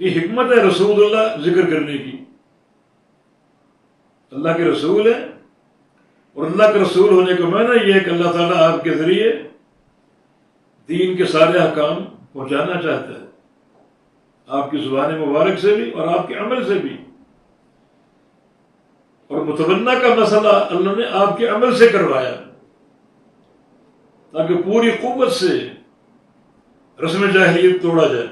یہ حکمت ہے رسول اللہ ذکر کرنے کی. اللہ کے رسول ہے، اور اللہ کے رسول ہونے کا معنی یہ ہے کہ اللہ تعالیٰ آپ کے ذریعے دین کے سارے احکام پہنچانا چاہتا ہے، آپ کی زبان مبارک سے بھی اور آپ کے عمل سے بھی. اور متبنہ کا مسئلہ اللہ نے آپ کے عمل سے کروایا تاکہ پوری قوت سے رسم جاہلیت توڑا جائے،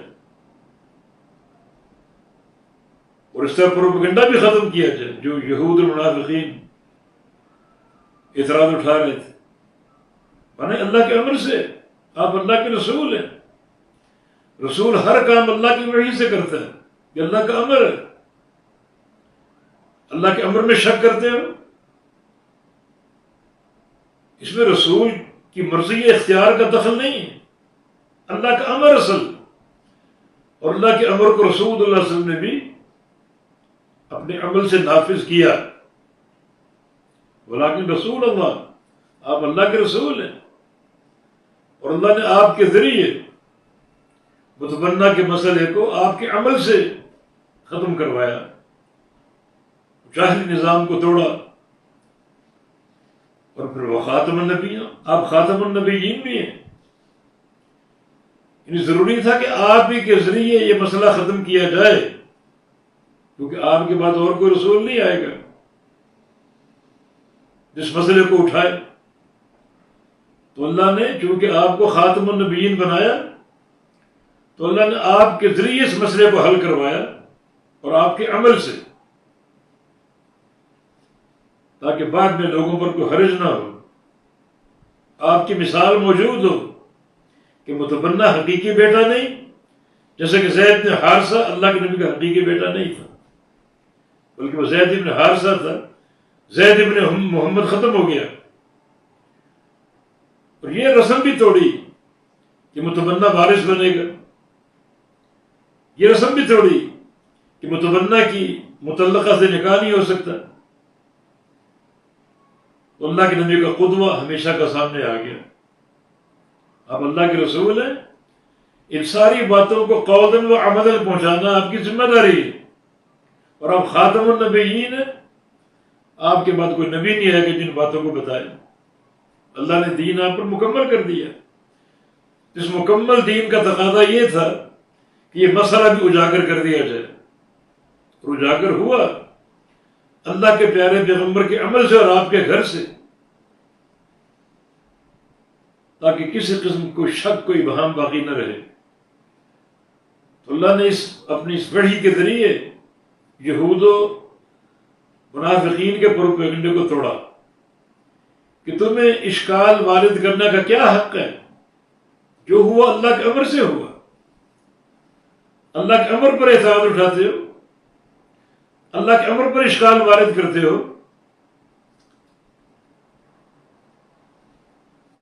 اور اس طرح پروپیگنڈا بھی ختم کیا جائے جو یہود المنافقین اعتراض اٹھا رہے تھے. مانے اللہ کے عمل سے، آپ اللہ کے رسول ہیں. رسول ہر کام اللہ کی وحی سے کرتا ہے، یہ اللہ کا امر ہے. اللہ کے امر میں شک کرتے ہو، اس میں رسول کی مرضی اختیار کا دخل نہیں ہے، اللہ کا امر اصل. اور اللہ کے امر کو رسول اللہ صلی اللہ علیہ وسلم نے بھی اپنے عمل سے نافذ کیا. ولیکن رسول اللہ، آپ اللہ کے رسول ہیں، اور اللہ نے آپ کے ذریعے متبنہ کے مسئلے کو آپ کے عمل سے ختم کروایا، جاہلی نظام کو توڑا. اور پھر وہ خاتم النبیین، آپ خاتم النبیین بھی ہیں. یعنی ضروری تھا کہ آپ ہی کے ذریعے یہ مسئلہ ختم کیا جائے، کیونکہ آپ کے بعد اور کوئی رسول نہیں آئے گا جس مسئلے کو اٹھائے. تو اللہ نے چونکہ آپ کو خاتم النبیین بنایا، تو اللہ نے آپ کے ذریعے اس مسئلے کو حل کروایا، اور آپ کے عمل سے، تاکہ بعد میں لوگوں پر کوئی حرج نہ ہو. آپ کی مثال موجود ہو کہ متبنہ حقیقی بیٹا نہیں، جیسے کہ زید بن حارثہ اللہ کے نبی کا حقیقی بیٹا نہیں تھا، بلکہ وہ زید بن حارثہ تھا. زید بن محمد ختم ہو گیا. اور یہ رسم بھی توڑی کہ متبنہ وارث بنے گا. یہ رسم بھی توڑی کہ متبنہ کی متعلقہ سے نکاح نہیں ہو سکتا. تو اللہ کے نبی کا قدوہ ہمیشہ کا سامنے آ گیا. آپ اللہ کے رسول ہیں، ان ساری باتوں کو قولاً و عملاً پہنچانا آپ کی ذمہ داری ہے. اور آپ خاتم النبیین ہیں، آپ کے بعد کوئی نبی نہیں ہے کہ جن باتوں کو بتائے. اللہ نے دین آپ پر مکمل کر دیا. اس مکمل دین کا تقاضا یہ تھا کہ یہ مسئلہ بھی اجاگر کر دیا جائے، اور اجاگر ہوا اللہ کے پیارے پیغمبر کے عمل سے اور آپ کے گھر سے، تاکہ کسی قسم کوئی شک، کوئی ابہام باقی نہ رہے. تو اللہ نے اپنی اس وحی کے ذریعے یہود و منافقین کے پروپیگنڈے کو توڑا کہ تمہیں اشکال وارد کرنے کا کیا حق ہے؟ جو ہوا اللہ کے امر سے ہوا. اللہ کے امر پر اعتراض اٹھاتے ہو، اللہ کے امر پر اشکال وارد کرتے ہو.